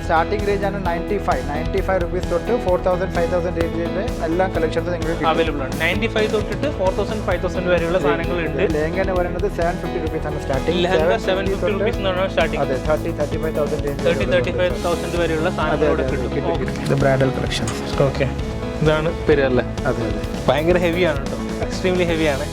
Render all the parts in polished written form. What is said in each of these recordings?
Starting range ആണ് 95 rupees തൊട്ട് 4000 5000 റേഞ്ചിലെ എല്ലാ കളക്ഷൻസും നിങ്ങൾക്ക് അവൈലബിൾ ആണ്. 95 തൊട്ടിട്ട് 4000 5000 വരെയുള്ള സാധനങ്ങളുണ്ട്. ലെഹങ്ക എന്ന് പറയുന്നത് 750 റുപ്പീസ് ആണ് സ്റ്റാർട്ടിംഗ്. ലെഹങ്ക 750 റുപ്പീസ് എന്നാണ് സ്റ്റാർട്ടിംഗ്. അതെ 35,000 റേഞ്ച് 35,000 വരെയുള്ള സാധനങ്ങൾ കിട്ടും. ഇത് ബ്രൈഡൽ കളക്ഷൻസ്. ഓക്കെ, ഇതാണ് പേരല്ലേ? അതെ അതെ, ഭയങ്കര ഹെവിയാണ് കേട്ടോ, എക്സ്ട്രീംലി ഹെവിയാണ്.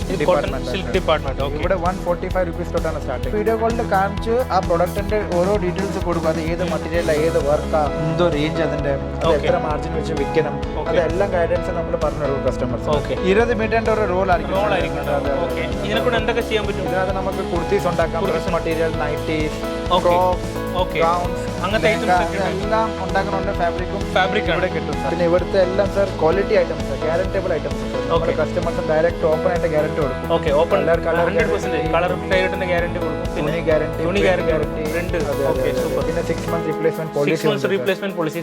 Silk department. ഇവിടെ 145 റുപ്പീസ് തൊട്ടാണ് സ്റ്റാർട്ടിംഗ്. വീഡിയോ കോളിൽ കാണിച്ച് ആ പ്രൊഡക്റ്റിന്റെ ഓരോ ഡീറ്റെയിൽസ് കൊടുക്കും. അത് ഏത് മെറ്റീരിയൽ, ഏത് വർക്കാ, എന്തോ റേഞ്ച്, അതിന്റെ എത്ര മാർജിൻ വെച്ച് വിൽക്കണം, അതെല്ലാം ഗൈഡൻസ് നമ്മൾ പറഞ്ഞു കൊടുക്കും കസ്റ്റമേഴ്സ്. 20 മീറ്ററിന്റെ ഒരു റോൾ ആയിരിക്കും. ഇതിനെ കൊണ്ട് എന്തൊക്കെ ചെയ്യാൻ പറ്റും? ഇതിനകത്ത് നമുക്ക് കുർത്തീസ് ഉണ്ടാക്കാം, dress material, nighties, frocks, gowns, അങ്ങനത്തെ എല്ലാം ഉണ്ടാക്കുന്നുണ്ട്. ഫാബ്രിക് ഇവിടെ കിട്ടും. പിന്നെ ഇവിടുത്തെ എല്ലാം sir quality items, guaranteeable items. Customers direct open ആയിട്ട് ഗ്യാരണ്ടി കൊടുക്കും. തുണി ഗ്യാരണ്ടി. പിന്നെ 6 month റീപ്ലേസ്മെന്റ് പോളിസി.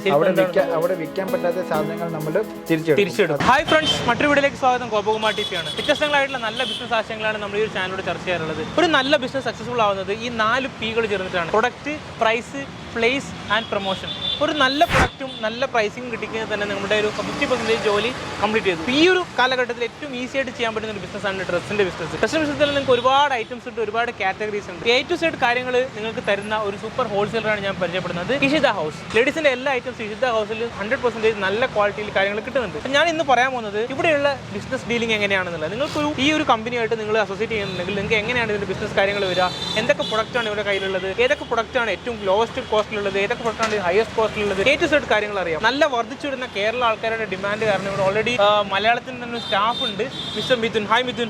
അവിടെ വിൽക്കാൻ പറ്റാത്ത സാധനങ്ങൾ നമ്മൾ തിരിച്ചെടുക്കും. ഹായ് ഫ്രണ്ട്സ്, മറ്റൊരു വീഡിയോയിലേക്ക് സ്വാഗതം. ഗോപകുമാർ ടി ആണ്. വ്യത്യസ്തങ്ങളായിട്ടുള്ള നല്ല ബിസിനസ് ആശയങ്ങളാണ് നമ്മൾ ഈ ഒരു ചാനലിലൂടെ ചർച്ച ചെയ്യാറുള്ളത്. ഒരു നല്ല ബിസിനസ് സക്സസ്ഫുൾ ആവുന്നത് ഈ 4 Pകൾ ചേർന്നിട്ടാണ്. Product, price, place and promotion. ഒരു നല്ല പ്രൊഡക്റ്റും നല്ല പ്രൈസിങ് കിട്ടിക്കുന്നത് തന്നെ നമ്മുടെ ഒരു 50% ജോലി കംപ്ലീറ്റ് ചെയ്തു. ഈ ഒരു കാലഘട്ടത്തിൽ ഏറ്റവും ഈസി ആയിട്ട് ചെയ്യാൻ പറ്റുന്ന ഒരു ബിസിനസ്സാണ് ഡ്രസ്സിന്റെ ബിസിനസ്. ഡ്രസ്സിന്റെ ബിസിനസ്സിൽ നിങ്ങൾക്ക് ഒരുപാട് ഐറ്റംസ് ഉണ്ട്, ഒരുപാട് കാറ്റഗറീസ് ഉണ്ട്. A to Z കാര്യങ്ങൾ നിങ്ങൾക്ക് തരുന്ന ഒരു സൂപ്പർ ഹോൾസെയിലറാണ് ഞാൻ പരിചയപ്പെടുന്നത്, ഇഷിത ഹൗസ്. ലേഡീസിന്റെ എല്ലാ ഐറ്റംസും ഇഷിത ഹൗസിൽ 100% നല്ല ക്വാളിറ്റിയിൽ കാര്യങ്ങൾ കിട്ടുന്നുണ്ട്. ഞാൻ ഇന്ന് പറയാൻ പോകുന്നത് ഇവിടെയുള്ള ബിസിനസ് ഡീലിംഗ് എങ്ങനെയാണെന്നുള്ളത്. നിങ്ങൾക്ക് ഈ ഒരു കമ്പനിയായിട്ട് നിങ്ങൾ അസോസിയേറ്റ് ചെയ്യുന്നുണ്ടെങ്കിൽ നിങ്ങൾക്ക് എങ്ങനെയാണ് ഇതിന്റെ ബിസിനസ് കാര്യങ്ങൾ വരിക, എന്തൊക്കെ പ്രൊഡക്റ്റാണ് ഇവിടെ കയ്യിലുള്ളത്, ഏതൊക്കെ പ്രൊഡക്റ്റാണ് ഏറ്റവും ലോവസ്റ്റ് കോസ്റ്റിലുള്ളത്, ഏതൊക്കെ പ്രൊഡക്റ്റാണ് ഹയസ്റ്റ് കോസ്റ്റിലുള്ളത്, A to Z കാര്യങ്ങൾ അറിയാം. നല്ല വർദ്ധിച്ചു വരുന്ന കേരള ആൾക്കാരുടെ ഡിമാൻഡ് കാരണം ഇവിടെ ഓൾറെഡി മലയാളത്തിൽ തന്നെ സ്റ്റാഫ് ഉണ്ട്, mister Mithun. Hi Mithun.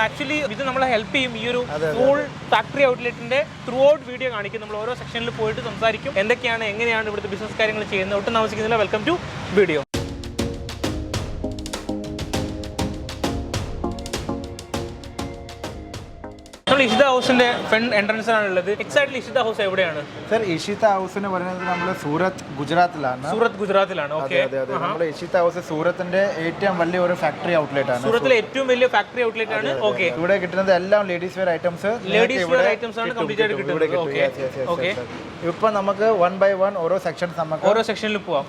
Actually ഇത് നമ്മളെ ഹെൽപ്പ് ചെയ്യും. ഈ ഒരു ഫുൾ ഫാക്ടറി ഔട്ട്ലെറ്റിന്റെ ത്രൂ ഔട്ട് വീഡിയോ കാണിക്കും. നമ്മൾ ഓരോ സെക്ഷനിൽ പോയിട്ട് സംസാരിക്കും എന്തൊക്കെയാണ്, എങ്ങനെയാണ് ഇവിടുത്തെ ബിസിനസ് കാര്യങ്ങൾ ചെയ്യുന്നത്. ഒട്ടും താമസിക്കുന്നില്ല, വെൽക്കം ടു വീഡിയോ. ഇഷിത ഹൗസിന്റെ ഫ്രണ്ട് എൻട്രൻസ് ആണുള്ളത്. എക്സാക്ട്ലി ഇഷിത ഹൗസ് എവിടെയാണ് സർ? ഇഷിത ഹൗസ് എന്ന് പറയുന്നത് നമ്മൾ സൂറത്ത് ഗുജറാത്തിലാണ്. ഓക്കെ. നമ്മുടെ ഇഷിത ഹൗസ് സൂറത്തിന്റെ ഏറ്റവും വലിയ ഒരു ഫാക്ടറി ഔട്ട്ലെറ്റ് ആണ്. സൂറത്തിലെ ഏറ്റവും വലിയ ഫാക്ടറി ഔട്ട്ലെറ്റ് ആണ്. ഓക്കെ. ഇവിടെ കിട്ടുന്നത് എല്ലാം ലേഡീസ് വെയർ ഐറ്റംസ് ആണ് കംപ്ലീറ്റ് ആയിട്ട് കിട്ടുന്നത്. ഇപ്പൊ നമുക്ക് 1 by 1 ഓരോ സെക്ഷൻസ് നമുക്ക് ഓരോ സെക്ഷനിൽ പോവാം.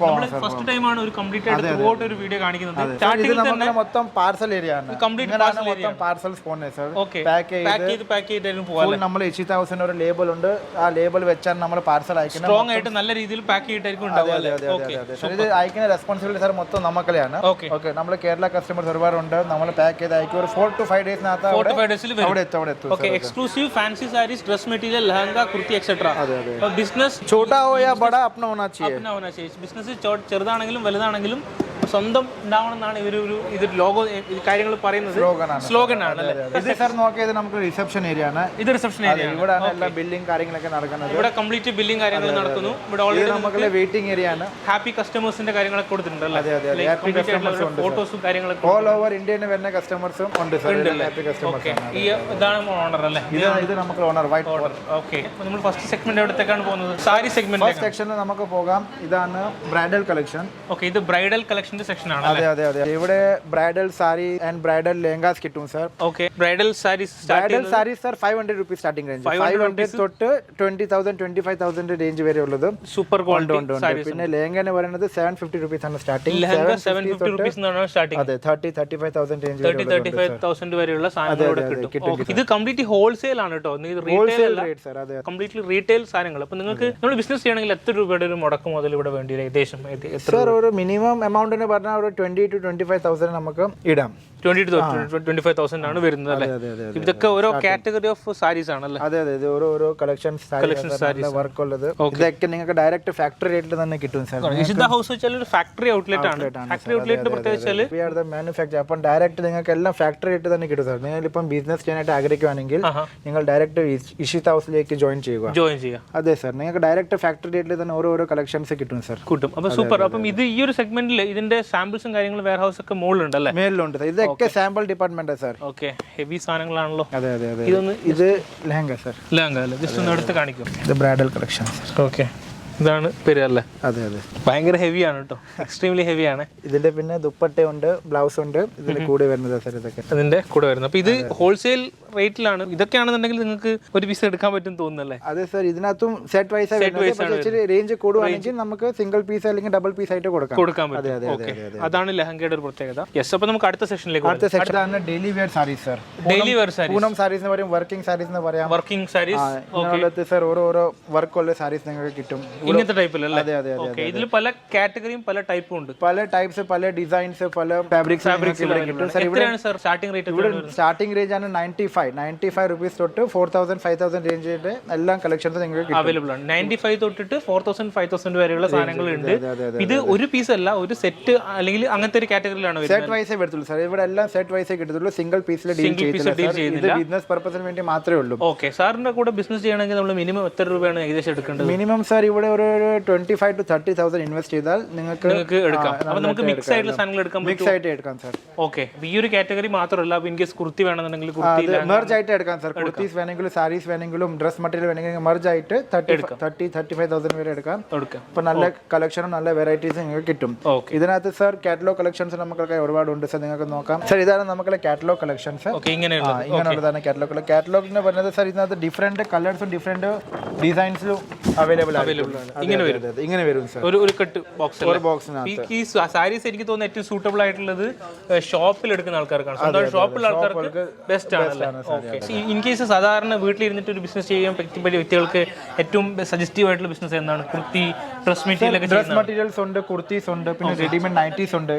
ഫസ്റ്റ് ടൈം ആണ് ഒരു കംപ്ലീറ്റ് ആയിട്ട് ത്രൂ ഔട്ട് ഒരു വീഡിയോ കാണിക്കുന്നത്. സ്റ്റാർട്ടിംഗിൽ തന്നെ മൊത്തം പാർസൽ ഏരിയ ആണ്. കംപ്ലീറ്റ് മൊത്തം പാർസൽസ് പോകുന്നത് സർ. പാക്ക് ചെയ്തിട്ടായിരുന്നു പോവാം. നമ്മൾ ഇഷിത ഹൗസിന്റെ ഒരു ലേബൽ ഉണ്ട്. ആ ലേബൽ വെച്ചാണ് നമ്മൾ പാർസൽ അയക്കുന്നത്. സ്ട്രോങ് ആയിട്ട് നല്ല രീതിയിൽ പാക്ക് ചെയ്തിട്ടായിരിക്കും ഉണ്ടാവുക. ഇത് അയക്കുന്ന റെസ്പോൺസിബിലിറ്റി സർ മൊത്തം നമുക്കലെയാണ്. ഓക്കെ. നമ്മൾ കേരള കസ്റ്റമേഴ്സ് ഒരുപാടുണ്ട്. നമ്മൾ പാക്ക് ചെയ്ത് അയക്കും. ഒരു 4 to 5 ഡേയ്സിനകത്ത് അവിടെ എത്തും. Okay. Exclusive fancy saris, dress material, lehenga, kurti etcetera. Business छोटा हो या बड़ा अपना होना चाहिए. ബിസിനസ് ചെറുതാണെങ്കിലും വലുതാണെങ്കിലും സ്വന്തം ഉണ്ടാവണമെന്നാണ് ഇത് ലോഗോ കാര്യങ്ങൾ പറയുന്നത്. സ്ലോഗൻ ആണ്. ഇത് സർ നോക്കിയത് നമുക്ക് റിസപ്ഷൻ ഏരിയ ആണ്. ഇത് റിസപ്ഷൻ ഏരിയ. ഇവിടെ എല്ലാ ബില്ലിംഗ് കാര്യങ്ങളൊക്കെ നടക്കുന്നത്. ഇവിടെ കംപ്ലീറ്റ് ബില്ലിംഗ് കാര്യങ്ങൾ നടക്കുന്നു. ഇവിടെ ഓൾറെഡി നമുക്ക് വെയിറ്റിംഗ് ഏരിയ ആണ്. ഹാപ്പി കസ്റ്റമേഴ്സിന്റെ കാര്യങ്ങളൊക്കെ കൊടുത്തിട്ടുണ്ടല്ലേ? ഫോട്ടോസും കാര്യങ്ങളൊക്കെ ഓൾ ഓവർ ഇന്ത്യയിൽ വരുന്ന കസ്റ്റമേഴ്സും ഉണ്ട് സർ. Happy customers. ഈ ഇതാണ് ഓണർ അല്ലേ? ഇത് നമുക്ക് ഓണർ വൈറ്റ് ഓണർ. ഓക്കെ. നമ്മൾ ഫസ്റ്റ് സെഗ്മെന്റ് എവിടത്തേക്കാണ് പോകുന്നത്? സാരി സെഗ്മെന്റ്. ഫസ്റ്റ് സെക്ഷനിൽ നമുക്ക് പോകാം. ഇതാണ് ബ്രൈഡൽ കളക്ഷൻ. ഓക്കെ. ഇത് ബ്രൈഡൽ കളക്ഷൻ സെക്ഷൻ ആണ്. അതെ. ഇവിടെ bridal sari and bridal lehengas കിട്ടും sir. Okay. Bridal saris sir 500 rupees starting range. 500 തൊട്ട് 20,000 25,000 റേഞ്ച് വരെ ഉള്ളത് സൂപ്പർ ക്വാളിറ്റി ഉണ്ട്. പിന്നെ ലെഹങ്ക എന്ന് പറയുന്നത് 750 റുപ്പീസ് ആണ് സ്റ്റാർട്ടിംഗ്. ലെഹങ്ക 750 റുപ്പീസ് എന്നാണ് സ്റ്റാർട്ടിംഗ്. അതെ 35,000 റേഞ്ച് 35,000 വരെയുള്ള സാധനങ്ങൾ കിട്ടും. ഇത് കംപ്ലീറ്റ്ലി ഹോൾസെയിൽ ആണ് കേട്ടോ. ഇത് റീറ്റെയിൽ റേറ്റ് സർ. അതെ, കംപ്ലീറ്റ്ലി റീറ്റെയിൽ സാധനങ്ങൾ. അപ്പോൾ നിങ്ങൾക്ക് നമ്മൾ ബിസിനസ് ചെയ്യണമെങ്കിൽ എത്ര രൂപയുടെ ഒരു മുടക്ക് മുതൽ ഇവിടെ വേണ്ടി വരും ഏകദേശം? സർ ഒരു മിനിമം എമൗണ്ട് എന്ന് പറഞ്ഞാൽ ഒരു 20,000 to 25,000 നമുക്ക് ഇടാം. 20,000 to 25,000 ആണ് വരുന്നത് അല്ലേ? ഇതൊക്കെ ഓരോ കാറ്റഗറി ഓഫ് സാരീസ് ആണല്ലേ? അതെ. ഇത് ഓരോ കളക്ഷൻസ് വർക്ക് ഉള്ളത്. ഇതൊക്കെ നിങ്ങൾക്ക് ഡയറക്റ്റ് ഫാക്ടറി റേറ്റിൽ തന്നെ കിട്ടും സർ. ഇഷിത ഹൗസ് വെച്ചാൽ ഒരു ഫാക്ടറി ഔട്ട്ലെറ്റ് ആണ്. ഫാക്ടറി ഔട്ട്ലെറ്റ് പ്രത്യേകിച്ചാൽ മാനുഫാക്ചർ. അപ്പം ഡയറക്റ്റ് നിങ്ങൾക്ക് എല്ലാം ഫാക്ടറി റേറ്റ് തന്നെ കിട്ടും സർ. നിങ്ങൾ ഇപ്പം ബിസിനസ് ചെയ്യാനായിട്ട് ആഗ്രഹിക്കുകയാണെങ്കിൽ നിങ്ങൾ ഡയറക്റ്റ് ഇഷിത ഹൗസിലേക്ക് ജോയിൻ ചെയ്യുക. അതെ സർ. നിങ്ങൾക്ക് ഡയറക്റ്റ് ഫാക്ടറി റേറ്റിൽ തന്നെ ഓരോ കളക്ഷൻസ് കിട്ടും സർ. കിട്ടും. അപ്പോൾ സൂപ്പർ. അപ്പം ഇത് ഈ ഒരു സെഗ്മെന്റിൽ ഇതിന്റെ സാമ്പിൾസും കാര്യങ്ങളും വെയർ ഹൗസ് ഒക്കെ മുകളിലുണ്ടല്ലേ? മേളിലുണ്ട്. ഇതൊക്കെ sample department sir. Okay. Heavy സാധനങ്ങളാണല്ലോ. അതെ. ഇത് ലെഹങ്ക സർ. ലെഹങ്ക അല്ലേ? ജസ്റ്റ് ഒന്ന് എടുത്ത് കാണിക്കും. ഇത് ബ്രൈഡൽ കളക്ഷൻ. ഓക്കെ. ഇതാണ് വരിക അല്ലേ? അതെ അതെ, ഭയങ്കര ഹെവിയാണ് കേട്ടോ, എക്സ്ട്രീംലി ഹെവിയാണ്. ഇതിന്റെ പിന്നെ ദുപ്പട്ടയുണ്ട്, ബ്ലൗസ് ഉണ്ട്, ഇതിന്റെ കൂടെ വരുന്നത് സാർ. ഇതൊക്കെ അതിന്റെ കൂടെ വരുന്നത്. അപ്പൊ ഇത് ഹോൾസെയിൽ റേറ്റിലാണ്. ഇതൊക്കെയാണെന്നുണ്ടെങ്കിൽ നിങ്ങൾക്ക് ഒരു പീസ് എടുക്കാൻ പറ്റും തോന്നുന്നല്ലേ? അതെ സാർ, ഇതിനകത്തും സെറ്റ് വൈസ് റേഞ്ച് കൂടുവാണെങ്കിൽ നമുക്ക് സിംഗിൾ പീസ് അല്ലെങ്കിൽ ഡബിൾ പീസ് ആയിട്ട് കൊടുക്കാൻ പറ്റും. അതാണ് ലെഹങ്കയുടെ ഒരു പ്രത്യേകത. യെസ്, അപ്പൊ നമുക്ക് അടുത്ത സെക്ഷനിലേക്ക്. അടുത്ത section daily wear saris sir. Daily wear saris, Poonam saris എന്ന് പറയും, വർക്കിംഗ് സാരീസ് എന്ന് പറയാം. വർക്കിംഗ് സാരീസ് സാർ ഓരോ വർക്കുള്ള സാരീസ് നിങ്ങൾക്ക് കിട്ടും ഇങ്ങനത്തെ ടൈപ്പിലല്ലേ? അതെ അതെ അതെ. ഇതിൽ പല കാറ്റഗറിയും പല ടൈപ്പും ഉണ്ട്, പല ടൈപ്സ്, പല ഡിസൈൻസ്, പല ഫാബ്രിക്സ് കിട്ടും സാർ. എത്രയാണ് സാർ സ്റ്റാർട്ടിംഗ് റേറ്റ്? ഇവിടെ സ്റ്റാർട്ടിംഗ് റേഞ്ച് ആണ് 95 റുപ്പീസ് തൊട്ട് 4000 5000 റേഞ്ചിന്റെ എല്ലാ കളക്ഷൻസും നിങ്ങൾക്ക് അവൈലബിൾ ആണ്. 95 തൊട്ടിട്ട് 4000 5000 വരെയുള്ള സാധനങ്ങൾ ഉണ്ട്. ഇത് ഒരു പീസ് അല്ല, ഒരു സെറ്റ് അല്ലെങ്കിൽ അങ്ങനത്തെ ഒരു കാറ്റഗറിയിലാണ് സെറ്റ് വൈസേ വരത്തുള്ളൂ സാർ. ഇവിടെ എല്ലാം സെറ്റ് വൈസേ കിട്ടത്തുള്ളൂ, സിംഗിൾ പീസിൽ ഡീൽ ചെയ്യുന്നില്ല. ബിസിനസ് പർപ്പസിന് വേണ്ടി മാത്രമേ ഉള്ളൂ. ഓക്കെ, സാറിന്റെ കൂടെ ബിസിനസ് ചെയ്യണമെങ്കിൽ നമ്മൾ മിനിമം എത്ര രൂപയാണ് ഏകദേശം എടുക്കേണ്ടത്? മിനിമം സാർ ഇവിടെ ഒരു 25 to 30,000 ഇൻവെസ്റ്റ് ചെയ്താൽ നിങ്ങൾക്ക് എടുക്കാം. അപ്പോൾ നമുക്ക് മിക്സ് ആയിട്ടുള്ള സാധനങ്ങൾ എടുക്കാം, മിക്സ് ആയിട്ട് എടുക്കാം സാർ. ഓക്കെ, ഈ ഒരു കാറ്റഗറി മാത്രമല്ല, ഇൻ കേസ് കുർത്തി വേണമെന്നുണ്ടെങ്കിൽ മെർജ് ആയിട്ട് എടുക്കാം സാർ. കുർത്തീസ് വേണമെങ്കിലും സാരീസ് വേണമെങ്കിലും ഡ്രസ് മെറ്റീരിയൽ വേണമെങ്കിൽ മെർജ് ആയിട്ട് 30,000-35,000 വരെ എടുക്കാം. അപ്പോൾ നല്ല കളക്ഷനും നല്ല വെറൈറ്റീസ് നിങ്ങൾക്ക് കിട്ടും. ഇതിനകത്ത് സാർ കാറ്റലോഗ് കളക്ഷൻസ് നമുക്കൊക്കെ ഒരുപാടുണ്ട് സാർ, നിങ്ങൾക്ക് നോക്കാം സാർ. ഇതാണ് നമുക്ക് കാറ്റലോഗ് കളക്ഷൻസ്. ഇങ്ങനെയുള്ളതാണ് കാറ്റലോഗ്. കാറ്റലോഗിന് പറയുന്നത് സാർ, ഇതിനകത്ത് ഡിഫറെന്റ് കളേഴ്സും ഡിഫറെന്റ് ഡിസൈൻസിലും അവൈലബിൾ ആണ്. ഇങ്ങനെ വരും സാർ, ഒരു കട്ട് ബോക്സ്. ഒരു ബോക്സിനകത്ത് ഈ സാരീസ് എനിക്ക് തോന്നുന്നു ഏറ്റവും സൂട്ടബിൾ ആയിട്ടുള്ളത് ഷോപ്പിൽ എടുക്കുന്ന ആൾക്കാർക്കാണ്. സ്വന്തം ഷോപ്പിലുള്ള ആൾക്കാർക്ക് ബെസ്റ്റ് ആണ്. ഇൻ കേസ് സാധാരണ വീട്ടിലിരുന്നിട്ട് ഒരു ബിസിനസ് ചെയ്യാൻ പറ്റിയ വ്യക്തികൾക്ക് ഏറ്റവും സജസ്റ്റീവ് ആയിട്ടുള്ള ബിസിനസ് എന്താണ്? Kurti, dress material, dress materials ഉണ്ട്, കുർത്തീസ് ഉണ്ട്, പിന്നെ റെഡിമെയ്ഡ് നൈറ്റീസ് ഉണ്ട്.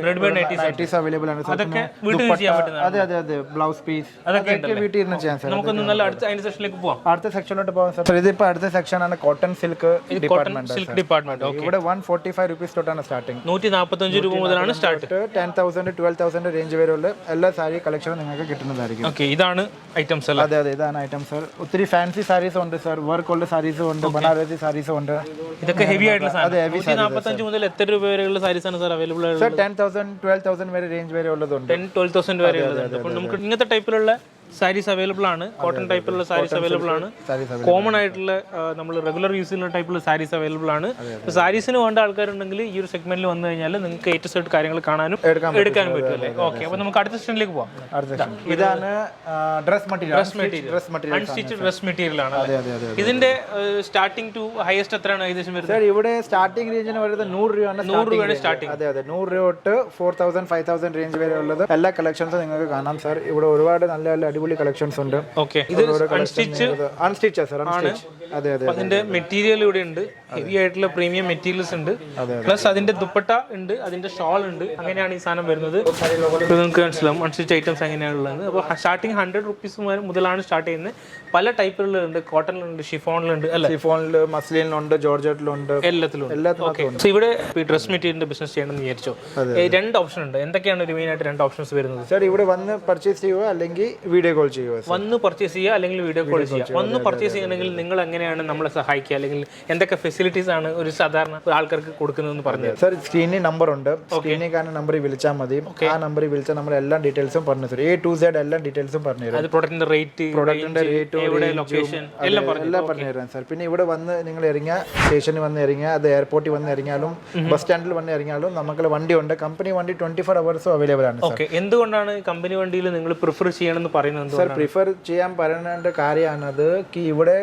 നൈറ്റീസ് അവൈലബിൾ ആണ്. അതൊക്കെ വീട്ടിൽ ചെയ്യാൻ പറ്റുന്നത്. അതെ അതെ അതെ, ബ്ലൗസ് പീസ് അതൊക്കെ വീട്ടിൽ ഇരുന്ന് ചെയ്യാൻ സാർ. നമുക്കൊന്ന് നല്ല അടുത്ത സെക്ഷനിലേക്ക് പോവാം. അടുത്ത സെക്ഷനിലോട്ട് പോകാം സാർ. ഇതിപ്പോ അടുത്ത സെക്ഷൻ ആണ് കോട്ടൺ സിൽക്ക് ഡിപ്പാർട്ട്മെന്റ്. ഇവിടെ 145 റുപ്പീസ് തൊട്ടാണ് സ്റ്റാർട്ടിംഗ്. 145 രൂപ മുതലാണ് സ്റ്റാർട്ട്. 10,000 12,000 റേഞ്ച് വരെയുള്ള എല്ലാ സാരി കളക്ഷനും നിങ്ങൾക്ക് കിട്ടുന്നതായിരിക്കും. ഓക്കെ, ഇതാണ് ഐറ്റംസ് അല്ലേ? അതെ അതെ, ഇതാണ് ഐറ്റം സാർ. ഒത്തിരി ഫാൻസി സാരീസ് ഉണ്ട് സാർ, വർക്ക് ഉള്ള സാരീസും ഉണ്ട്, ബനാറസി സാരീസും ഉണ്ട്. ഇതൊക്കെ ഹെവി ആയിട്ടുള്ള സാധനം. 145 മുതൽ എത്ര രൂപ വരെയുള്ള സാരീസ് ആണ് സാർ അവൈലബിൾ ആയിട്ടുള്ളത്? സാർ 10,000 12,000 വരെ റേഞ്ച് വരെ ഉള്ളതുണ്ട്. 10,000-12,000 വരെ ഉള്ളതുണ്ട്. അപ്പോൾ നമുക്ക് ഇങ്ങനത്തെ ടൈപ്പിലുള്ള സാരീസ് അവൈലബിൾ ആണ്. കോട്ടൺ ടൈപ്പിലുള്ള സാരീസ് അവൈലബിൾ ആണ്. കോമൺ ആയിട്ടുള്ള നമ്മൾ റെഗുലർ യൂസ് ചെയ്യുന്ന ടൈപ്പിലുള്ള സാരീസ് അവൈലബിൾ ആണ്. സാരീസിന് വേണ്ട ആൾക്കാരുണ്ടെങ്കിൽ ഈ ഒരു സെഗ്മെന്റിൽ വന്നു കഴിഞ്ഞാൽ നിങ്ങൾക്ക് ഏറ്റവും സെറ്റ് കാര്യങ്ങൾ കാണാനും എടുക്കാനും പറ്റും അല്ലേ? ഓക്കെ, അപ്പോൾ നമുക്ക് അടുത്ത സെക്ഷനിലേക്ക് പോകാം. ഇതാണ് dress material. Unstitched dress material ആണ്. ഇതിന്റെ സ്റ്റാർട്ടിംഗ് ടു ഹയസ്റ്റ് എത്രയാണ് ഏകദേശം വരുന്നത്? സാർ ഇവിടെ സ്റ്റാർട്ടിംഗ് റേഞ്ചിന് വരുന്നത് 100 രൂപയാണ്. 100 രൂപയാണ് സ്റ്റാർട്ടിംഗ്. അതെ അതെ, 100 രൂപ തൊട്ട് 4,000 5,000 റേഞ്ച് വരെ ഉള്ളത് എല്ലാ കളക്ഷൻസും നിങ്ങൾക്ക് കാണാം സാർ. ഇവിടെ ഒരുപാട് നല്ല നല്ല അടിപൊളി കളക്ഷൻസ് ഉണ്ട്. ഓക്കെ, ഇത് അൺസ്റ്റിച്ച് സാർ. അതെ അതെ, അതിന്റെ മെറ്റീരിയൽ ഇവിടെ ഉണ്ട്. ഹെവി ആയിട്ടുള്ള പ്രീമിയം മെറ്റീരിയൽസ് ഉണ്ട്. പ്ലസ് അതിന്റെ ദുപ്പട്ട ഉണ്ട്, അതിന്റെ ഷോൾ ഉണ്ട്. അങ്ങനെയാണ് ഈ സാധനം വരുന്നത്. നിങ്ങൾക്ക് മനസ്സിലാവും അൺസ്റ്റിച്ച് ഐറ്റംസ് എങ്ങനെയാണുള്ളത്. അപ്പോൾ സ്റ്റാർട്ടിങ് 100 റുപ്പീസ് മുതലാണ് സ്റ്റാർട്ട് ചെയ്യുന്നത്. പല ടൈപ്പുകളുണ്ട്. കോട്ടണിലുണ്ട്, ഷിഫോണിലുണ്ട് അല്ലെ? ഷിഫോണിൽ, മസ്ലിനിലുണ്ട്, ജോർജറ്റിലുണ്ട്, എല്ലാത്തിലും. ഓക്കെ, ഇവിടെ ഡ്രസ് മെറ്റീരിയലിന്റെ ബിസിനസ് ചെയ്യണമെന്ന് വിചാരിച്ചോ? 2 ഓപ്ഷൻ ഉണ്ട്. എന്തൊക്കെയാണ് ഒരു മെയിൻ ആയിട്ട് 2 ഓപ്ഷൻസ് വരുന്നത്? സാർ ഇവിടെ വന്ന് പർച്ചേസ് ചെയ്യുക അല്ലെങ്കിൽ വീഡിയോ കോൾ ചെയ്യുക. വന്ന് പർച്ചേസ് ചെയ്യുക അല്ലെങ്കിൽ വീഡിയോ കോൾ ചെയ്യുക. വന്ന് പർച്ചേസ് ചെയ്യണമെങ്കിൽ നിങ്ങൾ എങ്ങനെയാണ് നമ്മളെ സഹായിക്കുക, അല്ലെങ്കിൽ എന്തൊക്കെ ഫെസിലിറ്റീസ് ആണ് ഒരു സാധാരണ ആൾക്കാർക്ക് കൊടുക്കുന്നതെന്ന് പറഞ്ഞു? സാർ സ്ക്രീനിൽ നമ്പർ ഉണ്ട്. സ്ക്രീനിൽ കാണുന്ന നമ്പറിൽ വിളിച്ചാൽ മതി. ആ നമ്പറിൽ വിളിച്ചാൽ നമ്മൾ എല്ലാ ഡീറ്റെയിൽസും പറഞ്ഞു തരും. A to Z എല്ലാ ഡീറ്റെയിൽസും പറഞ്ഞു തരും. പ്രൊഡക്റ്റിന്റെ റേറ്റ്, ലൊക്കേഷൻ എല്ലാം പറഞ്ഞു തരാം സാർ. പിന്നെ ഇവിടെ വന്ന് നിങ്ങൾ ഇറങ്ങിയ സ്റ്റേഷനിൽ വന്ന് ഇറങ്ങിയ, അത് എയർപോർട്ടിൽ വന്ന് ഇറങ്ങിയാലും ബസ് സ്റ്റാൻഡിൽ വന്ന് ഇറങ്ങിയാലും നമുക്ക് വണ്ടി ഉണ്ട്. കമ്പനി വണ്ടി 24 അവേഴ്സും അവൈലബിൾ ആണ്. ഓക്കെ, എന്തുകൊണ്ടാണ് കമ്പനി വണ്ടിയിൽ നിങ്ങൾ പ്രിഫർ ചെയ്യണമെന്ന് പറയുന്നത്? സാർ പ്രിഫർ ചെയ്യാൻ പറയുന്ന കാര്യമാണത് ഇവിടെ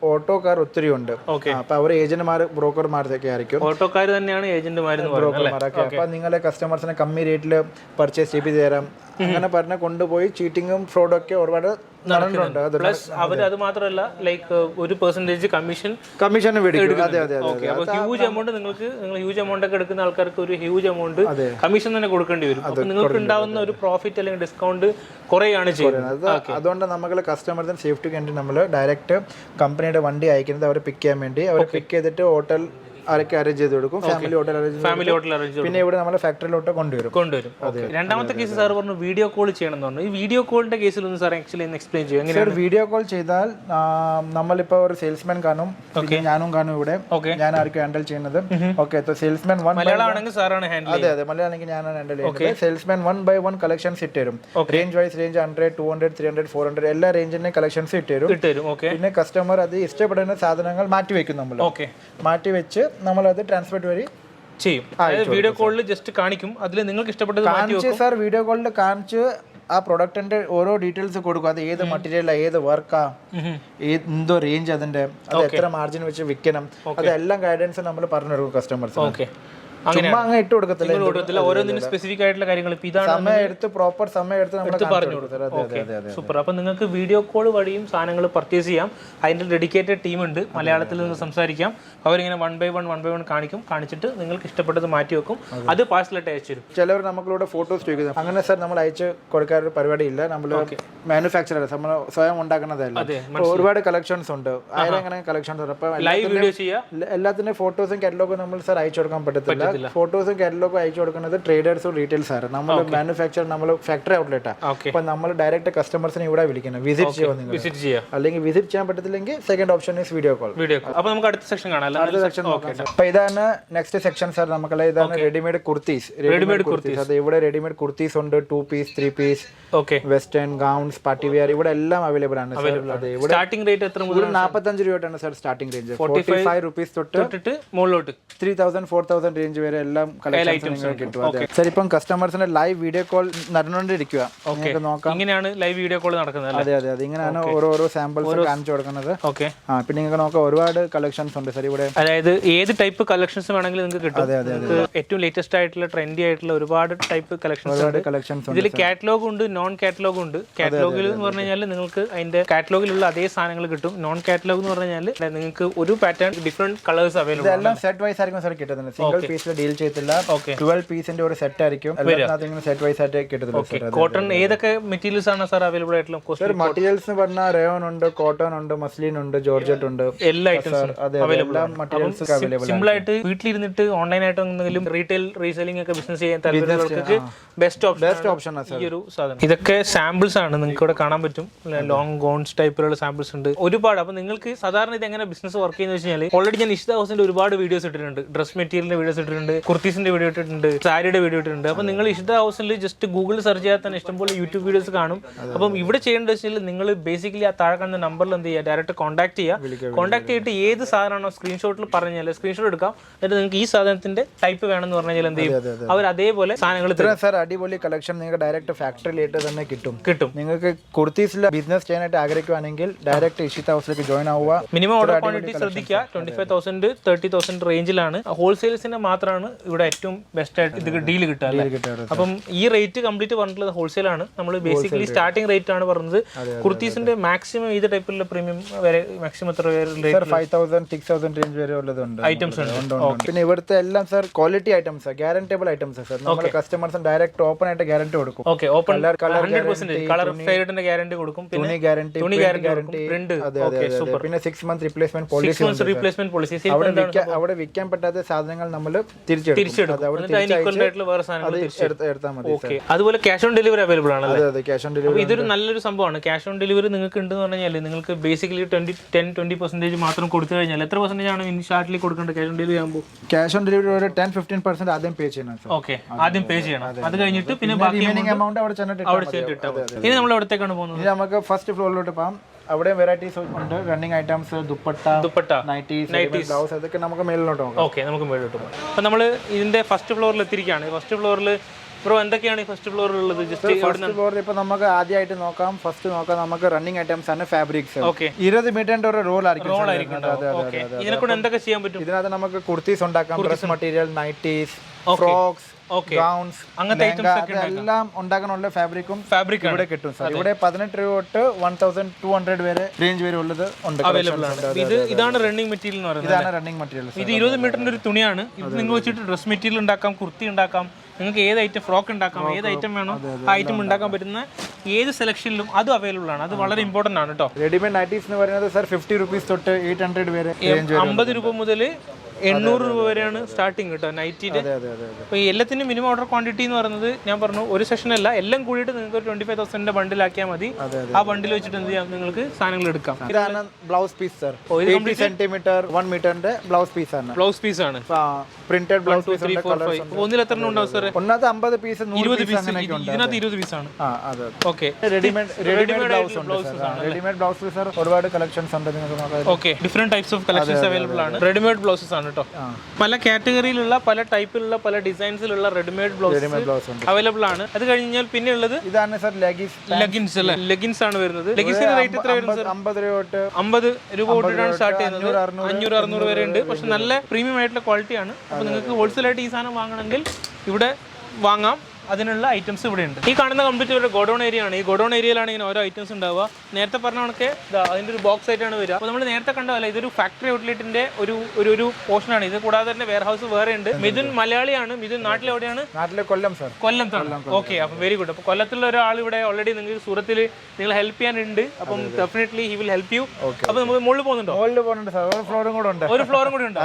ഓട്ടോക്കാർ ഒത്തിരി ഉണ്ട്. അപ്പൊ അവർ ഏജന്റുമാർ, ബ്രോക്കർമാരൊക്കെ ആയിരിക്കും. ഓട്ടോക്കാർ തന്നെയാണ് ഏജന്റുമാരും ബ്രോക്കർമാരൊക്കെ. അപ്പൊ നിങ്ങളെ കസ്റ്റമേഴ്സിനെ കമ്മി റേറ്റിൽ പർച്ചേസ് ചെയ്ത് തരാം. അങ്ങനെ പറഞ്ഞ കൊണ്ടുപോയി ചീറ്റിങ്ങും ഫ്രോഡും ഒക്കെ ഒരുപാട് നടന്നിട്ടുണ്ട്. പ്ലസ് അവർ അത് മാത്രമല്ല, ലൈക്ക് ഒരു പെർസെന്റേജ് കമ്മീഷൻ മേടിക്കും. അതെ അതെ, ഹ്യൂജ് എമൗണ്ട് നിങ്ങൾ ഹ്യൂജ് എമൗണ്ട് ഒക്കെ എടുക്കുന്ന ആൾക്കാർക്ക് ഒരു ഹ്യൂജ് എമൗണ്ട് കമ്മീഷൻ തന്നെ കൊടുക്കേണ്ടി വരും. അപ്പൊ നിങ്ങൾക്ക് ഉണ്ടാവുന്ന ഒരു പ്രോഫിറ്റ് അല്ലെങ്കിൽ ഡിസ്കൗണ്ട് കുറയാണ് ചെയ്യുന്നത്. അതുകൊണ്ട് നമ്മൾ കസ്റ്റമേഴ്സിന് സേഫ്റ്റിക്ക് വേണ്ടി നമ്മൾ ഡയറക്റ്റ് കമ്പനിയുടെ വണ്ടി അയക്കുന്നത് അവരെ പിക്ക് ചെയ്യാൻ വേണ്ടി. അവർ പിക്ക് ചെയ്തിട്ട് ഹോട്ടൽ ആരൊക്കെ അറേഞ്ച് ചെയ്ത് കൊടുക്കും. Family hotel arrange. പിന്നെ ഇവിടെ നമ്മൾ ഫാക്ടറിയിലോട്ട് കൊണ്ടുവരും. രണ്ടാമത്തെ കേസ് സാർ പറഞ്ഞു വീഡിയോ കോൾ ചെയ്യണം എന്ന് പറഞ്ഞു. ഈ വീഡിയോ കോളിന്റെ കേസിൽ ഒന്ന് സാർ ആക്ച്വലി എക്സ്പ്ലെയിൻ ചെയ്യും. സാർ വീഡിയോ കോൾ ചെയ്താൽ നമ്മളിപ്പോ ഒരു സെയിൽസ്മാൻ കാണും, ഞാനും കാണും ഇവിടെ. ഞാൻ ആർക്കും ഹാൻഡിൽ ചെയ്യുന്നത്. ഓക്കെ, സെയിൽസ്മാൻ മലയാളമാണെങ്കിൽ സാറാണ് ഹാൻഡിൽ. അതെ അതെ, മലയാളമാണെങ്കിൽ ഞാനാണ് ഹാൻഡിൽ ചെയ്യുന്നത്. സെയിൽസ്മാൻ 1 by 1 കളക്ഷൻസ് ഇട്ട് തരും. റേഞ്ച് വൈസ് റേഞ്ച് 100 200 300 400 എല്ലാ റേഞ്ചിന്റെ കളക്ഷൻസ് ഇട്ട് തരും. പിന്നെ കസ്റ്റമർ അത് ഇഷ്ടപ്പെടുന്ന സാധനങ്ങൾ മാറ്റി വെക്കും. നമ്മൾ മാറ്റി വെച്ച് നമ്മളത് ട്രാൻസ്പോർട്ട് വഴി ചെയ്യും. വീഡിയോ കോളിൽ ജസ്റ്റ് കാണിക്കും, അതിൽ നിങ്ങൾക്ക് ഇഷ്ടപ്പെട്ടത് കാണിച്ച് സാർ വീഡിയോ കോളിൽ കാണിച്ച് ആ പ്രൊഡക്റ്റിന്റെ ഓരോ ഡീറ്റെയിൽസ് കൊടുക്കും. അത് ഏത് മെറ്റീരിയലാ, ഏത് വർക്കാ, എന്തോ റേഞ്ച്, അതിന്റെ അത് എത്ര മാർജിൻ വെച്ച് വിൽക്കണം, അതെല്ലാം ഗൈഡൻസ് നമ്മൾ പറഞ്ഞു കൊടുക്കും കസ്റ്റമേഴ്സിന്. ചുമ്മാ അങ്ങ് ഇട്ട് കൊടുക്കത്തില്ല, ഓരോന്നിനും സ്പെസിഫിക് ആയിട്ടുള്ള കാര്യങ്ങൾ സമയം എടുത്ത് പ്രോപ്പർ സമയം എടുത്ത് നമ്മൾ പറഞ്ഞു കൊടുക്കും. സൂപ്പർ. അപ്പൊ നിങ്ങൾക്ക് വീഡിയോ കോൾ വഴിയും സാധനങ്ങൾ പർച്ചേസ് ചെയ്യാം. അതിന്റെ ഡെഡിക്കേറ്റഡ് ടീം ഉണ്ട്, മലയാളത്തിൽ നിന്ന് സംസാരിക്കാം. അവരിങ്ങനെ വൺ ബൈ വൺ കാണിക്കും. കാണിച്ചിട്ട് നിങ്ങൾക്ക് ഇഷ്ടപ്പെട്ടത് മാറ്റി വെക്കും, അത് പാഴ്സലായിട്ട് അയച്ചു തരും. ചിലവർ നമ്മളിവിടെ ഫോട്ടോസ് ചോദിക്കുന്നത്, അങ്ങനെ സാർ നമ്മൾ അയച്ച് കൊടുക്കാനൊരു പരിപാടി ഇല്ല. നമ്മൾ മാനുഫാക്ചർ നമ്മൾ സ്വയം ഉണ്ടാക്കുന്നതല്ല. ഒരുപാട് കളക്ഷൻസ് ഉണ്ട്, അങ്ങനെ കളക്ഷൻസ് ഉണ്ട്. അപ്പൊ ലൈവ് വീഡിയോ ചെയ്യാം. എല്ലാത്തിന്റെ ഫോട്ടോസും കാറ്റലോഗും നമ്മൾ സാർ അയച്ചു കൊടുക്കാൻ പറ്റത്തില്ല. ഫോട്ടോസും കാറ്റലോഗും അയച്ചു കൊടുക്കുന്നത് ട്രേഡേഴ്സും റീറ്റെയിൽസ് ആണ്. നമ്മൾ മാനുഫാക്ചർ, നമ്മൾ ഫാക്ടറി ഔട്ട്ലെറ്റാ. അപ്പൊ നമ്മൾ ഡയറക്റ്റ് കസ്റ്റമേഴ്സിനെ ഇവിടെ വിളിക്കണം, വിസിറ്റ് ചെയ്യാം. അല്ലെങ്കിൽ വിസിറ്റ് ചെയ്യാൻ പറ്റത്തില്ലെങ്കിൽ second option is video call. അപ്പൊ നമുക്ക് അടുത്ത സെക്ഷൻ കാണാം. അടുത്ത സെക്ഷൻ നോക്കാം. അപ്പൊ ഇതാണ് നെക്സ്റ്റ് സെക്ഷൻ സാർ. നമുക്കുള്ള ഇതാണ് റെഡിമെയ്ഡ് കുർത്തീസ്. അത് ഇവിടെ റെഡിമെയ്ഡ് കുർത്തീസ് ഉണ്ട്, 2 piece 3 piece, western gowns, party wear, ഇവിടെ എല്ലാം അവൈലബിൾ ആണ്. സ്റ്റാർട്ടിംഗ് റേറ്റ് എത്ര മുതൽ? 45 രൂപയാണ് സാർ സ്റ്റാർട്ടിംഗ് റേഞ്ച്. 45 റുപ്പീസ് തൊട്ട് മുകളിലോട്ട് 3000 4000 റേഞ്ച് വരെ എല്ലാം കളക്ഷൻസ് കിട്ടും. സാർ ഇപ്പം കസ്റ്റമേഴ്സിന്റെ ലൈവ് വീഡിയോ കോൾ നടന്നുകൊണ്ടിരിക്കുക. നിങ്ങൾക്ക് നോക്കാം, ഇങ്ങനെയാണ് ലൈവ് വീഡിയോ കോൾ നടക്കുന്നത്. അതെ ഇങ്ങനെയാണ് ഓരോ സാമ്പിൾസ് കാണിച്ചു കൊടുക്കുന്നത്. പിന്നെ നിങ്ങൾക്ക് നോക്കാം, ഒരുപാട് കളക്ഷൻസ് ഉണ്ട് സാർ ഇവിടെ. അതായത് ഏത് ടൈപ്പ് കളക്ഷൻസ് വേണമെങ്കിലും നിങ്ങൾക്ക് കിട്ടും. ഏറ്റവും ലേറ്റസ്റ്റ് ആയിട്ടുള്ള ട്രെൻഡി ആയിട്ടുള്ള ഒരുപാട് ടൈപ്പ് കളക്ഷൻസ്. ഇതിൽ കാറ്റലോഗ് ഉണ്ട്, നോൺ കാറ്റലോഗ് ഉണ്ട്. കാറ്റലോഗിൽ എന്ന് പറഞ്ഞു കഴിഞ്ഞാൽ നിങ്ങൾക്ക് അതിന്റെ കാറ്റലോഗിലുള്ള അതേ സാധനങ്ങൾ കിട്ടും. നോൺ കാറ്റലോഗ് എന്ന് പറഞ്ഞു കഴിഞ്ഞാൽ നിങ്ങൾക്ക് ഒരു പാറ്റേൺ ഡിഫറെന്റ് കളേഴ്സ് അവൈലബിൾ ആണ്. സെറ്റ് വൈസ് ആയിരിക്കും സാർ കിട്ടുന്നത്. സിംഗിൾ പീസിൽ ഡീൽ ചെയ്തില്ല. 12 പീസിന്റെ ഒരു സെറ്റ് ആയിരിക്കും. സെറ്റ് വൈസ് ആയിട്ട് കിട്ടുന്നത്. കോട്ടൺ ഏതൊക്കെ മെറ്റീരിയൽസ് ആണ് സാർ അവൈലബിൾ ആയിട്ടുള്ള? മെറ്റീരിയൽസ് പറഞ്ഞാൽ റയോൺ ഉണ്ട്, കോട്ടൺ ഉണ്ട്, മസ്ലിൻ ഉണ്ട്, ജോർജറ്റ് ഉണ്ട്, എല്ലാ ഐറ്റംസും സിമ്പിൾ ആയിട്ട് വീട്ടിലിരുന്നിട്ട് ഓൺലൈൻ ആയിട്ട് എന്തെങ്കിലും റീറ്റെയിൽ റീസെല്ലിംഗ് ഒക്കെ ബിസിനസ് ചെയ്യാൻ താല്പര്യമുള്ളവർക്ക് ബെസ്റ്റ് ഓപ്ഷൻ ഈ ഒരു സാധനം. ഇതൊക്കെ സാമ്പിൾസ് ആണ്, നിങ്ങൾക്ക് ഇവിടെ കാണാൻ പറ്റും. ലോങ് ഗൗൺസ് ടൈപ്പിലുള്ള സാമ്പിൾസ് ഉണ്ട് ഒരുപാട്. അപ്പൊ നിങ്ങൾക്ക് സാധാരണ ഇത് എങ്ങനെ ബിസിനസ് വർക്ക് ചെയ്യുന്ന വെച്ച് കഴിഞ്ഞാൽ ഓൾറെഡി ഞാൻ ഇഷിത ഹൗസിന്റെ ഒരുപാട് വീഡിയോസ് ഇട്ടിട്ടുണ്ട്. ഡ്രസ് മെറ്റീരിയലിന്റെ വീഡിയോസ് ഇട്ടിട്ടുണ്ട്, കുർത്തീസിന്റെ വീഡിയോ ഇട്ടിട്ടുണ്ട്, സാരിയുടെ വീഡിയോ ഇട്ടിട്ടുണ്ട്. അപ്പൊ നിങ്ങൾ ഇഷിത ഹൗസിൽ ജസ്റ്റ് ഗൂഗിളിൽ സെർച്ച് ചെയ്യാൻ തന്നെ ഇഷ്ടംപോലെ യൂട്യൂബ് വീഡിയോസ് കാണും. അപ്പം ഇവിടെ ചെയ്യേണ്ടത് വെച്ചാൽ നിങ്ങൾ ബേസിക്കലി ആ താഴെ കാണുന്ന നമ്പറിൽ എന്ത് ചെയ്യുക, ഡയറക്റ്റ് കോൺടാക്ട് ചെയ്യുക. കോൺടാക്ട് ചെയ്തിട്ട് ഏത് സാധനമാണോ സ്ക്രീൻഷോട്ടിൽ പറഞ്ഞാൽ സ്ക്രീൻഷോട്ട് എടുക്കാം. എന്നിട്ട് നിങ്ങൾക്ക് ഈ സാധനത്തിന്റെ ടൈപ്പ് വേണമെന്ന് പറഞ്ഞു കഴിഞ്ഞാൽ എന്ത് ചെയ്യും, അവർ അതേപോലെ സാധനങ്ങൾ സാർ അടിപൊളി കളക്ഷൻ നിങ്ങൾക്ക് ഡയറക്റ്റ് ഫാക്ടറിയിലേക്ക് തന്നെ കിട്ടും. നിങ്ങൾക്ക് കുർത്തീസിൽ ബിസിനസ് ചെയ്യാനായിട്ട് ആഗ്രഹിക്കുകയാണെങ്കിൽ ഡയറക്റ്റ് ഇഷിത ഹൗസിലേക്ക് ജോയിൻ ആവുക. മിനിമം ഓർഡർ ക്വാണ്ടിറ്റി ശ്രദ്ധിക്കുക. 25,000 30,000 റേഞ്ചിലാണ്. ഹോൾസെയിൽസിന് മാത്രമാണ് ഇവിടെ ഏറ്റവും ബെസ്റ്റ് ആയിട്ട് ഇത് ഡീൽ കിട്ടുക. അപ്പം ഈ റേറ്റ് കംപ്ലീറ്റ് പറഞ്ഞിട്ടുള്ളത് ഹോൾസെയിൽ ആണ്. നമ്മൾ ബേസിക്കലി സ്റ്റാർട്ടിംഗ് റേറ്റ് ആണ് പറഞ്ഞത്. കുർത്തീസിന്റെ മാക്സിമം ഏത് ടൈപ്പിലുള്ള പ്രീമിയം വരെ മാക്സിമം എത്ര 5,000 6,000 റേഞ്ച് വരെ ഉള്ളതുണ്ട് ഐറ്റംസ് ഉണ്ട്. പിന്നെ ഇവിടുത്തെ എല്ലാം sir quality items, guaranteeable items sir. നമ്മൾ കസ്റ്റമേഴ്സിന് ഡയറക്റ്റ് ഓപ്പൺ ആയിട്ട് ഗ്യാരണ്ടി കൊടുക്കും. കളർ ഫെയറിന്റെ ഗ്യാരണ്ടി കൊടുക്കും, തുണി ഗ്യാരണ്ടി, പ്രിന്റ്, പിന്നെ 6 month റീപ്ലേസ്മെന്റ് പോളിസി. അവിടെ വിൽക്കാൻ പറ്റാത്ത സാധനങ്ങൾ നമ്മൾ തിരിച്ചെടുക്കും. അതുപോലെ ക്യാഷ് ഓൺ ഡെലിവറി അവൈലബിൾ ആണ്. ഇതൊരു നല്ലൊരു സംഭവമാണ്. ക്യാഷ് ഓൺ ഡെലിവറി നിങ്ങൾക്ക് ഉണ്ടെന്ന് പറഞ്ഞാൽ നിങ്ങൾക്ക് ബേസിക്കലി 10-20% മാത്രം കൊടുത്തു കഴിഞ്ഞാൽ എത്ര പെർസെന്റേജ് ആണ് ഇൻഷാർട്ടിൽ കൊടുക്കേണ്ടത് ക്യാഷ് ഓൺ ഡെലിവറി ആകുമ്പോൾ? ക്യാഷ് ഓൺ ഡെലിവറി ഒരു 10-15% ആദ്യം പേ ചെയ്യണം. ആദ്യം പേ ചെയ്യണം. അത് കഴിഞ്ഞിട്ട് പിന്നെ എമൗണ്ട് അവിടെ ചെന്നിട്ട് ഇനി നമ്മൾ എവിടത്തേക്കാണ് പോകുന്നത്? ഇനി നമുക്ക് ഫസ്റ്റ് ഫ്ലോറിലോട്ട് പോകാം. അവിടെ വെറൈറ്റീസ് ഉണ്ട്, running items, dupatta, nighties, blouse, അതൊക്കെ നമുക്ക് മേളിലോട്ട് നോക്കാം. ഓക്കെ, നമുക്ക് മേളിലോട്ട് പോകാം. അപ്പോൾ നമ്മൾ ഇതിന്റെ ഫസ്റ്റ് ഫ്ലോറിൽ എത്തിയിരിക്കുകയാണ്. ഫസ്റ്റ് ഫ്ലോറിൽ ബ്രോ എന്തൊക്കെയാണ് ഈ ഫസ്റ്റ് ഫ്ലോറിൽ ഉള്ളത്? ഫസ്റ്റ് ഫ്ലോറിൽ ഇപ്പൊ നമുക്ക് ആദ്യമായിട്ട് നോക്കാം. ഫസ്റ്റ് നോക്കാം നമുക്ക് റണ്ണിങ് ഐറ്റംസ് ആണ്, ഫാബ്രിക്സ്. 20 മീറ്ററിന്റെ ഒരു റോൾ ആയിരിക്കും. ഇതിനെക്കൊണ്ട് എന്തൊക്കെ ചെയ്യാൻ പറ്റും? ഇതിനകത്ത് നമുക്ക് കുർത്തീസ് ഉണ്ടാക്കാം, dress material, nighties, frocks, gowns, അങ്ങനത്തെ എല്ലാം ഉണ്ടാക്കാനുള്ള ഫാബ്രിക്കും ഇവിടെ കിട്ടും സാർ. ഇവിടെ 18 രൂപ തൊട്ട് 1,200 വരെ റേഞ്ച് വരെ ഉള്ളത് ഉണ്ട്. ഇതാണ് റണ്ണിങ് മെറ്റീരിയൽ എന്ന് പറയുന്നത്. ഇതാണ് റണ്ണിങ് മെറ്റീരിയൽ. ഇത് 20 മീറ്ററിന്റെ ഒരു തുണിയാണ്. ഇത് നിങ്ങൾ വെച്ചിട്ട് ഡ്രസ് മെറ്റീരിയൽ ഉണ്ടാക്കാം, കുർത്തി ഉണ്ടാക്കാം, നിങ്ങൾക്ക് ഏത് ഐറ്റം ഫ്രോക്ക് ഉണ്ടാക്കാം, ഏത് ഐറ്റം വേണോ ആ ഐറ്റം ഉണ്ടാക്കാൻ പറ്റുന്ന ഏത് സെലക്ഷനിലും അത് അവൈലബിൾ ആണ്. അത് വളരെ ഇമ്പോർട്ടന്റ് ആണ് കേട്ടോ. റെഡിമെയ്ഡ് നൈറ്റീസ് എന്ന് പറയുന്നത് സാർ 50 രൂപീസ് തൊട്ട് 800 വരെ, 50 രൂപ മുതൽ 800 രൂപ വരെയാണ് സ്റ്റാർട്ടിങ് കേട്ടോ നൈറ്റിന്റെ. അപ്പോൾ എല്ലാത്തിനും മിനിമം ഓർഡർ ക്വാണ്ടിറ്റി എന്ന് പറയുന്നത് ഞാൻ പറഞ്ഞു ഒരു സെഷൻ അല്ല, എല്ലാം കൂടിയിട്ട് നിങ്ങൾക്ക് 25,000 ബണ്ടിലാക്കിയാൽ മതി. ആ ബണ്ടിൽ വെച്ചിട്ട് എന്ത് ചെയ്യാം, നിങ്ങൾക്ക് സാധനങ്ങൾ എടുക്കാം. ഇതാണ് ബ്ലൗസ് പീസ് സാർ. 80 സെന്റിമീറ്റർ 1 മീറ്ററിന്റെ ബ്ലൗസ് പീസ് ആണ്. Printed blouse piece. ഒന്നിൽ എത്ര ഉണ്ടാവും സാർ? ഒന്നാമത്തെ 50 പീസ് 100 പീസ് അങ്ങനെയൊക്കെ ഉണ്ട്. ഇതിനകത്ത് 20 പീസാണ്. ഓക്കെ, റെഡിമെയ്ഡ് ബ്ലൗസ് ഉണ്ട് സാർ. റെഡിമെയ്ഡ് ബ്ലൗസ് സാർ ഒരുപാട് കളക്ഷൻസ് ഉണ്ട്, നിങ്ങൾക്ക് നോക്കാം. Okay, different types of collections available ആണ്. റെഡിമെയ്ഡ് ബ്ലൗസസ് ആണ്. ആണ് കേട്ടോ. പല കാറ്റഗറിയിലുള്ള പല ടൈപ്പിലുള്ള പല ഡിസൈൻസിലുള്ള റെഡിമെയ്ഡ് ബ്ലൗസ് അവൈലബിൾ ആണ്. അത് കഴിഞ്ഞാൽ പിന്നെ ഉള്ളത് ഇതാണ് സർ ലെഗിൻസ് അല്ലേ? ലെഗിൻസ് ആണ് വരുന്നത്. ലെഗിൻസിന്റെ റേറ്റ് എത്ര വരുന്നത്? 50 രൂപ തൊട്ടിട്ടാണ് സ്റ്റാർട്ട് ചെയ്യുന്നത്. 500-600 വരെ ഉണ്ട്. പക്ഷെ നല്ല പ്രീമിയം ആയിട്ടുള്ള ക്വാളിറ്റി ആണ്. അപ്പോൾ നിങ്ങൾക്ക് ഹോൾസെയിൽ ആയിട്ട് ഈ സാധനം വാങ്ങണമെങ്കിൽ ഇവിടെ വാങ്ങാം. അതിനുള്ള ഐറ്റംസ് ഇവിടെ ഉണ്ട്. ഈ കാണുന്ന കംപ്ലീറ്റ് ഒരു ഗോഡൌൺ ഏരിയ ആണ്. ഈ ഗോഡൌൺ ഏരിയയിലാണ് ഇങ്ങനെ ഓരോ ഐറ്റംസ് ഉണ്ടാവുക. നേരത്തെ പറഞ്ഞ കണക്കെ അതിന്റെ ഒരു ബോക്സ് ആയിട്ടാണ് വരിക. അപ്പോൾ നമ്മൾ നേരത്തെ കണ്ടതല്ല, ഇതൊരു ഫാക്ടറി ഔട്ട്ലെറ്റിന്റെ ഒരു പോർഷനാണ്. ഇത് കൂടാതെ തന്നെ വെയർ ഹൗസ് വേറെ ഉണ്ട്. മിഥുൻ മലയാളിയാണ്. മിഥുൻ നാട്ടിൽ എവിടെയാണ്? നാട്ടിലെ കൊല്ലം സർ. കൊല്ലത്താണ്. ഓക്കെ, അപ്പം വെരി ഗുഡ്. അപ്പോൾ കൊല്ലത്തുള്ള ഒരാൾ ഇവിടെ ഓൾറെഡി നിങ്ങൾക്ക് സൂറത്തിൽ നിങ്ങൾ ഹെൽപ്പ് ചെയ്യാനുണ്ട്. അപ്പം definitely he will help you. അപ്പോൾ നമുക്ക് മുകളിൽ പോകുന്നുണ്ടോ? ഒരു ഫ്ലോറും കൂടെ ഉണ്ട്. ഒരു ഫ്ലോറും കൂടി ഉണ്ട്.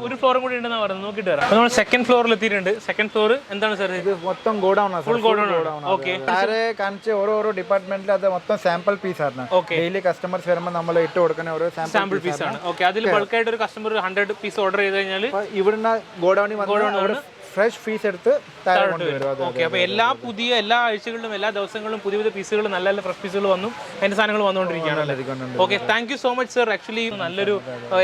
ഒരു ഫ്ലോറും കൂടി ഉണ്ടെന്ന് പറയുന്നത്. നോക്കിയിട്ട് വരാം. അപ്പോൾ നമ്മൾ സെക്കൻഡ് ഫ്ലോറിൽ എത്തിയിട്ടുണ്ട്. സെക്കൻഡ് ഫ്ലോർ എന്താണ് സാർ? ഇത് മൊത്തം ഗോഡൌൺ ആണ്. ഫുൾ ഗോഡൌൺ ആണ്. ഓക്കെ, സാറ് കാണിച്ച ഓരോ ഡിപ്പാർട്ട്മെന്റിൽ അത് മൊത്തം സാമ്പിൾ പീസ് ആണ്. ഡെയിലി കസ്റ്റമേഴ്സ് വരുമ്പോൾ നമ്മൾ ഇട്ട് കൊടുക്കുന്ന ഓരോ സാമ്പിൾ പീസ് ആണ്. ഓക്കെ, അതിൽ ബൾക്കായിട്ട് ഒരു കസ്റ്റമർ 100 പീസ് ഓർഡർ ചെയ്ത് കഴിഞ്ഞാൽ ഇവിടുന്ന് ഗോഡൌണിൽ ഫ്രഷ് പീസ് എടുത്ത് ഓക്കെ. അപ്പോൾ എല്ലാ ആഴ്ചകളിലും എല്ലാ ദിവസങ്ങളിലും പുതിയ പുതിയ പീസുകൾ, നല്ല നല്ല ഫ്രഷ് പീസുകൾ വന്നു അതിന്റെ സാധനങ്ങൾ വന്നുകൊണ്ടിരിക്കുകയാണ്. Okay, thank you so much sir. Actually നല്ലൊരു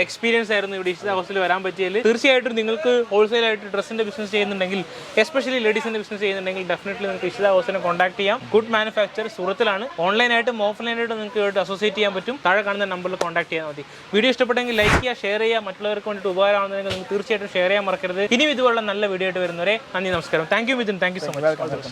എക്സ്പീരിയൻസ് ആയിരുന്നു ഇവിടെ ഇഷിത ഹൗസിൽ വരാൻ പറ്റിയതിൽ. തീർച്ചയായിട്ടും നിങ്ങൾക്ക് ഹോൾസെയിൽ ആയിട്ട് ഡ്രസ്സിന്റെ ബിസിനസ് ചെയ്യുന്നുണ്ടെങ്കിൽ, എസ്പെഷ്യലി ലേഡീസിന്റെ ബിസിനസ് ചെയ്യുന്നുണ്ടെങ്കിൽ ഡെഫിനറ്റ്ലി നിങ്ങൾക്ക് ഇഷിത ഹൗസിനെ കോൺടാക്ട് ചെയ്യാം. ഗുഡ് മാനുഫാക്ചർ സൂറത്തിലാണ്. ഓൺലൈനായിട്ടും ഓഫ്ലൈനായിട്ടും നിങ്ങൾക്ക് അസോസിയേറ്റ് ചെയ്യാൻ പറ്റും. താഴെ കാണുന്ന നമ്പറിൽ കോൺടാക്ട് ചെയ്യാൻ മതി. വീഡിയോ ഇഷ്ടപ്പെട്ടെങ്കിൽ ലൈക്ക് ചെയ്യുക, ഷെയർ ചെയ്യുക. മറ്റുള്ളവർക്ക് വേണ്ടിയിട്ട് ഉപകാരമാണെന്നുണ്ടെങ്കിൽ നിങ്ങൾക്ക് തീർച്ചയായിട്ടും ഷെയർ ചെയ്യാൻ മറക്കരുത്. ഇനിയും ഇതുപോലുള്ള നല്ല വീഡിയോ ആയിട്ട് വരുന്നവരെ നന്ദി, നമസ്കാരം. Thank you Mithun. Thank you so much.